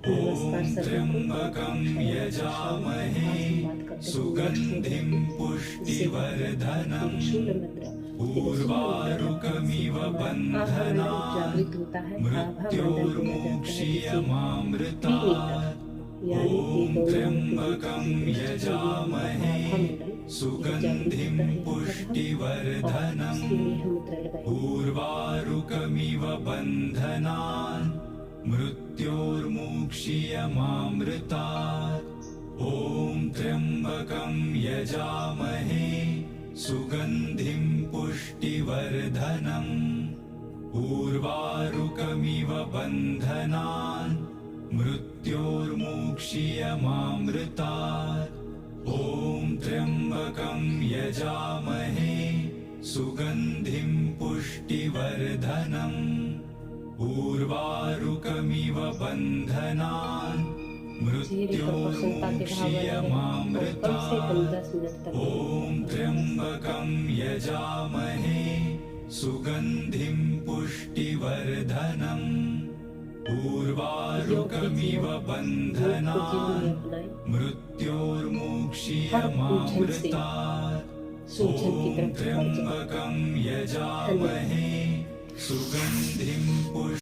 नमस्कार त्र्यंबकं यजामहे सुगंधिं पुष्टिवर्धनम् उर्वारुकमिव बन्धनान् मृत्योर्मुक्षीयमामृतात् ॐ त्र्यंबकं यजामहे सुगंधिं पुष्टिवर्धनम् उर्वारुकमिव बन्धनान् मृत्योर्मुक्षीयमामृतात् ॐ त्र्यंबकं यजामहे सुगंधिं पुष्टिवर्धनम् उर्वारुकमिव बन्धनान् मृत्योर्मुक्षीयमामृतात् ॐ त्र्यंबकं यजामहे सुगंधिं पुष्टिवर्धनम् उर्वारुकमिव बन्धनान् मृत्योर्मुक्षीयमामृतात् ॐ त्र्यंबकं यजामहे सुगंधिं पुष्टिवर्धनम् उर्वारुकमिव बन्धनान् मृत्योर्मुक्षीयमामृतात् ॐ त्र्यंबकं यजामहे सुगंधिं